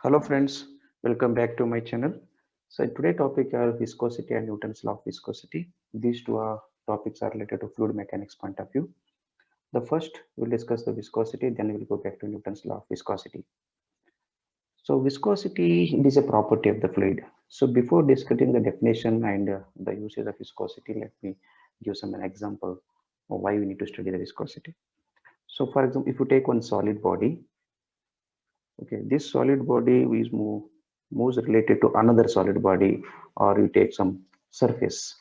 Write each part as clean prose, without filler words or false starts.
Hello friends, welcome back to my channel. So today topic are viscosity and Newton's law of viscosity. These two are topics are related to fluid mechanics point of view. The first we'll discuss the viscosity, then we'll go back to Newton's law of viscosity. So viscosity it is a property of the fluid. So before discussing the definition and the usage of viscosity, let me give some an example of why we need to study the viscosity. So for example, if you take one solid body, okay, this solid body is moves related to another solid body, or you take some surface,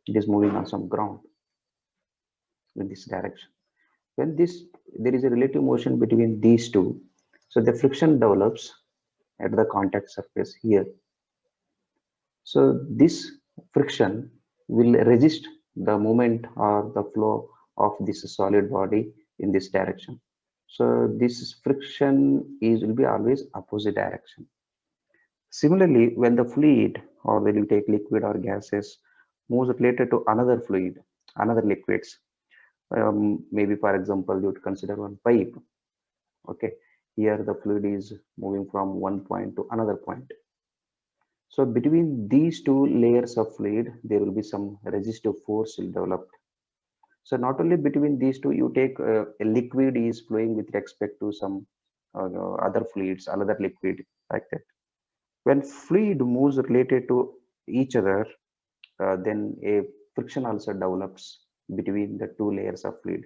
it is moving on some ground in this direction. When this there is a relative motion between these two, so the friction develops at the contact surface here. So this friction will resist the movement or the flow of this solid body in this direction. So this friction is will be always opposite direction. Similarly, when the fluid, or when you take liquid or gases, moves related to another fluid, another liquids, maybe for example, you would consider one pipe. Okay, here the fluid is moving from one point to another point. So between these two layers of fluid, there will be some resistive force will develop. So not only between these two, you take a liquid is flowing with respect to some other fluids, another liquid like that. When fluid moves related to each other, then a friction also develops between the two layers of fluid.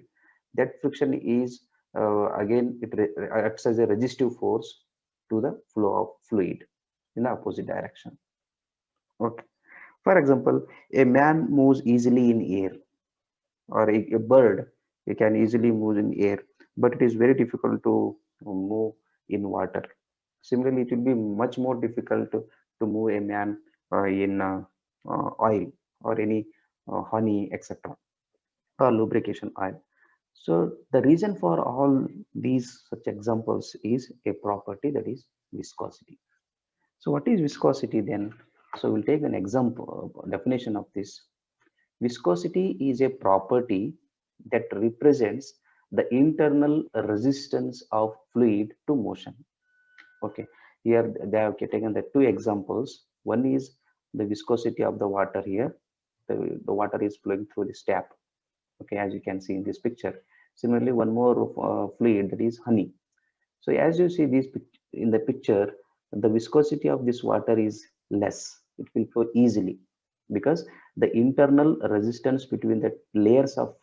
That friction is again acts as a resistive force to the flow of fluid in the opposite direction. Okay. For example, a man moves easily in air, or a bird it can easily move in air, but it is very difficult to move in water. Similarly, it will be much more difficult to move a man in oil or any honey, etc., or lubrication oil. So the reason for all these such examples is a property, that is viscosity. So what is viscosity then? So we'll take an example definition of this. Viscosity is a property that represents the internal resistance of fluid to motion. Okay, here they have taken the two examples. One is the viscosity of the water here. The water is flowing through this tap. Okay, as you can see in this picture. Similarly, one more fluid, that is honey. So as you see this in the picture, the viscosity of this water is less. It will flow easily because the internal resistance between the layers of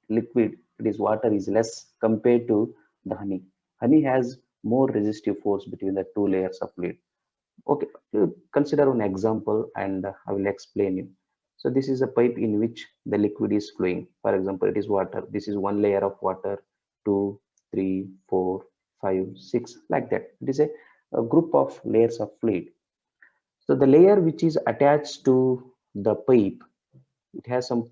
liquid, that is water, is less compared to the honey. Honey has more resistive force between the two layers of fluid. Okay, consider an example and I will explain you. So this is a pipe in which the liquid is flowing. For example, it is water. This is one layer of water, two, three, four, five, six, like that. It is a group of layers of fluid. So the layer which is attached to the pipe, it has some,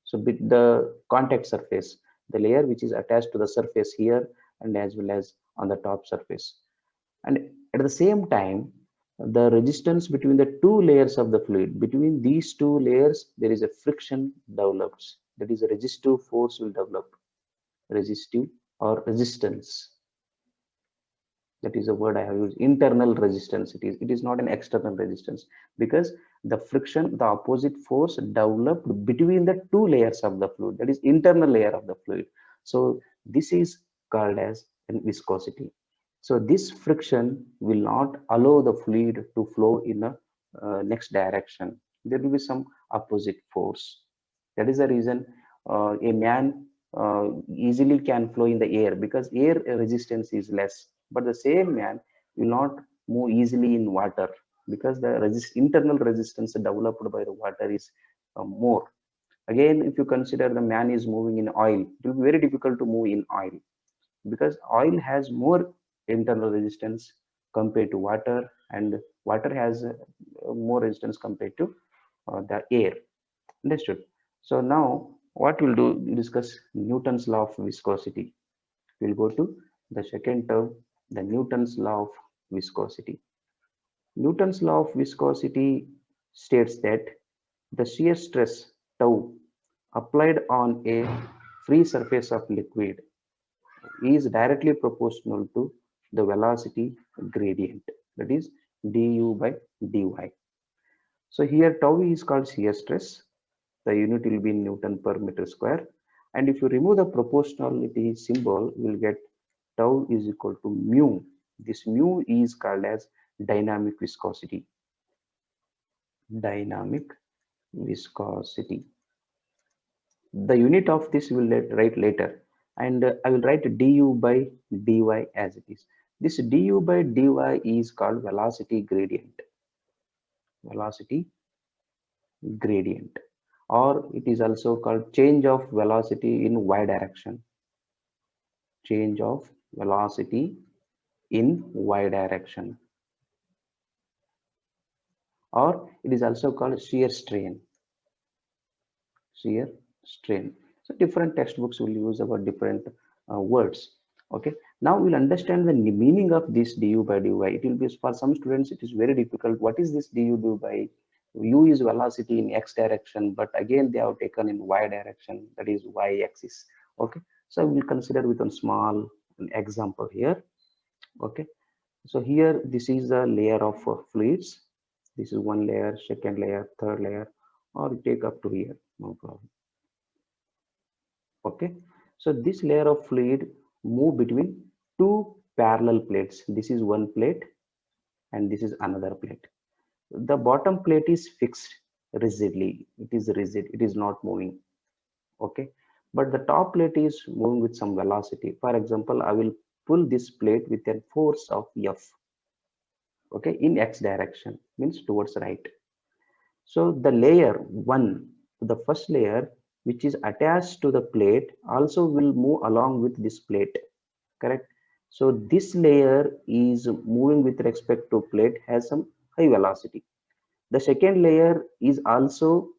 so with the contact surface, the layer which is attached to the surface here and as well as on the top surface. And at the same time, the resistance between the two layers of the fluid, between these two layers, there is a friction develops. That is a resistive force will develop. Resistive or resistance. That is a word I have used. Internal resistance. It is not an external resistance, because the friction, the opposite force developed between the two layers of the fluid. That is internal layer of the fluid. So this is called as viscosity. So this friction will not allow the fluid to flow in the next direction. There will be some opposite force. That is the reason a man easily can flow in the air, because air resistance is less. But the same man will not move easily in water, because the internal resistance developed by the water is more. Again, if you consider the man is moving in oil, it will be very difficult to move in oil, because oil has more internal resistance compared to water, and water has more resistance compared to the air. Understood? So now what we'll do, we'll discuss Newton's law of viscosity. We'll go to the second term, the Newton's law of viscosity. Newton's law of viscosity states that the shear stress tau applied on a free surface of liquid is directly proportional to the velocity gradient. that is du by dy. So here tau is called shear stress. The unit will be in Newton per meter square. And if you remove the proportionality symbol, you will get tau is equal to mu. This mu is called as dynamic viscosity. Dynamic viscosity. The unit of this we will write later, and I will write du by dy as it is. This du by dy is called velocity gradient. Velocity gradient, or it is also called change of velocity in y direction. Change of velocity in y direction, or it is also called shear strain. Shear strain. So different textbooks will use about different words. Okay, now we'll understand the meaning of this du by dy. It will be, for some students it is very difficult. What is this du by? U is velocity in x direction, but again they have taken in y direction, that is y axis. Okay, so we'll consider with a small example here. Okay, so here this is a layer of fluids. This is one layer, second layer, third layer, or take up to here, no problem. Okay, so this layer of fluid move between two parallel plates. This is one plate and this is another plate. The bottom plate is fixed rigidly. It is rigid, it is not moving. Okay, but the top plate is moving with some velocity. For example, I will pull this plate with a force of F. Okay, in x direction, means towards right. So the layer 1, the first layer which is attached to the plate, also will move along with this plate, correct? So this layer is moving with respect to plate, has some high velocity. The second layer is also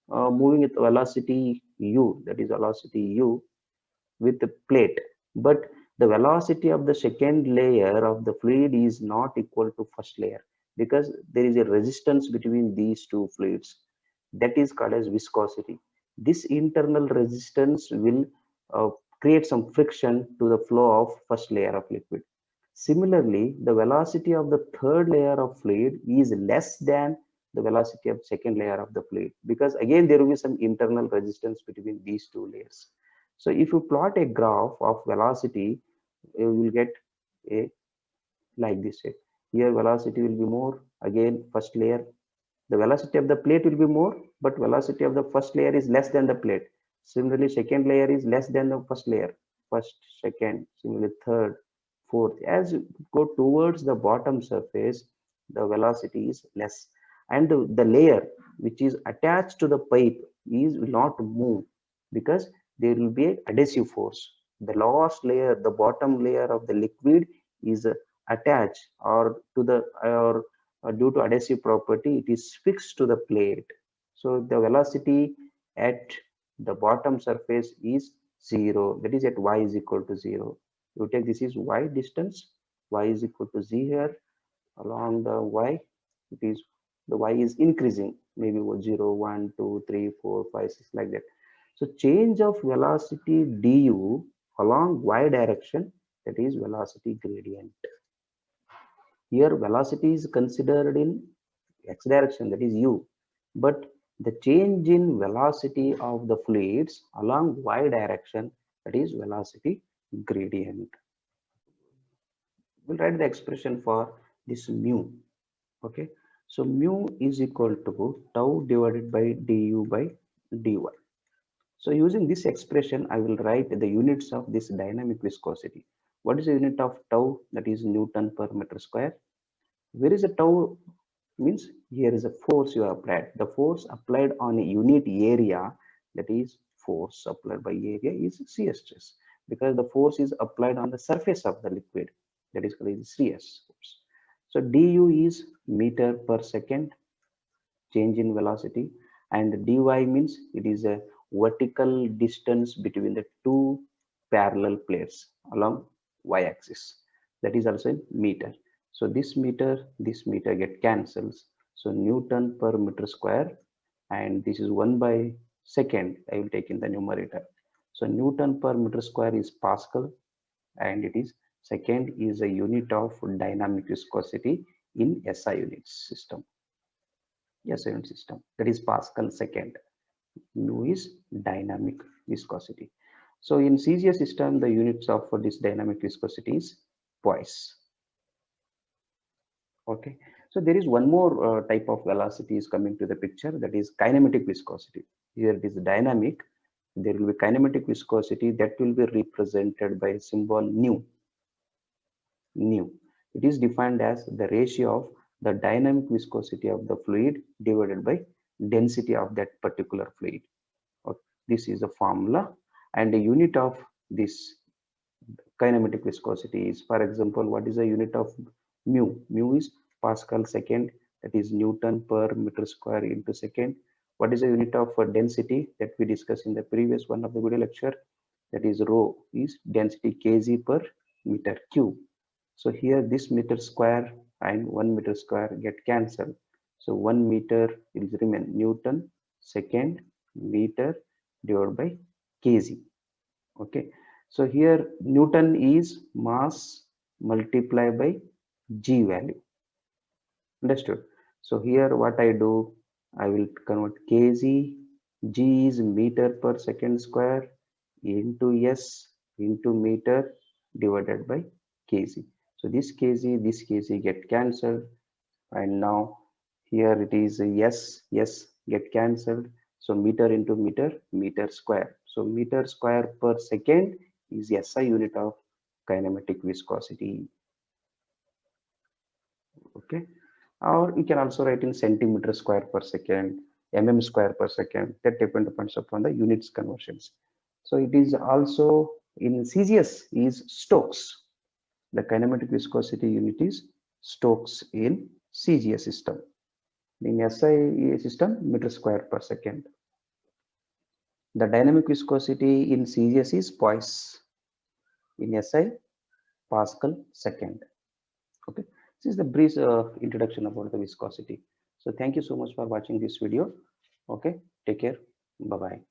moving with velocity u, that is velocity u with the plate, but the velocity of the second layer of the fluid is not equal to first layer, because there is a resistance between these two fluids, that is called as viscosity. This internal resistance will uh, create some friction to the flow of first layer of liquid. Similarly, the velocity of the third layer of fluid is less than the velocity of second layer of the fluid, because again there will be some internal resistance between these two layers. So if you plot a graph of velocity, you will get a like this shape. Here velocity will be more, again first layer. The velocity of the plate will be more, but velocity of the first layer is less than the plate. Similarly, second layer is less than the first layer. First, second, similarly third, fourth. As you go towards the bottom surface, the velocity is less. And the layer which is attached to the pipe is will not move, because there will be an adhesive force. The last layer, the bottom layer of the liquid is attached, or to the or due to adhesive property, it is fixed to the plate. So the velocity at the bottom surface is 0, that is at y is equal to 0. You take this is y distance, y is equal to z here. Along the y, it is the y is increasing, maybe 0 1 2 3 4 5 6 like that. So change of velocity du along y direction, that is velocity gradient. Here velocity is considered in x direction, that is u, but the change in velocity of the fluids along y direction, that is velocity gradient. We'll write the expression for this mu. Okay, so mu is equal to tau divided by du by dy. So using this expression, I will write the units of this dynamic viscosity. What is the unit of tau? That is Newton per meter square. Where is the tau? Means here is a force you have applied. The force applied on a unit area, that is force applied by area, is shear stress, because the force is applied on the surface of the liquid, that is called shear force. So du is meter per second change in velocity, and dy means it is a vertical distance between the two parallel plates along y-axis, that is also in meter. So this meter get cancels, so Newton per meter square, and this is 1 by second, I will take in the numerator. So Newton per meter square is Pascal, and it is second is a unit of dynamic viscosity in SI units system. SI unit system, that is Pascal second. Nu is dynamic viscosity. So in CGS system, the units of for this dynamic viscosity is poise. Okay, so there is one more type of velocity is coming to the picture, that is kinematic viscosity. Here it is dynamic, there will be kinematic viscosity that will be represented by symbol nu. It is defined as the ratio of the dynamic viscosity of the fluid divided by density of that particular fluid. Okay, this is the formula, and the unit of this kinematic viscosity is, for example, what is the unit of mu? Mu is Pascal second, that is Newton per meter square into second. What is the unit of density that we discussed in the previous one of the video lecture? That is rho is density kg per meter cube. So here this meter square and 1 meter square get cancelled. So 1 meter will remain Newton second meter divided by kg. Okay, so here Newton is mass multiplied by g value. Understood? So here what I do, I will convert kg, g is meter per second square into s into meter divided by kg. So this kg get cancelled, and now here it is yes get cancelled. So meter into meter, meter square. So meter square per second is SI unit of kinematic viscosity. Okay, or you can also write in centimeter square per second, square per second. That depends upon the units conversions. So it is also in CGS is Stokes. The kinematic viscosity unit is Stokes in CGS system. In SI system, meter square per second. The dynamic viscosity in CGS is poise. In SI, Pascal second. Okay, this is the brief introduction about the viscosity. So thank you so much for watching this video. Okay, take care. Bye bye.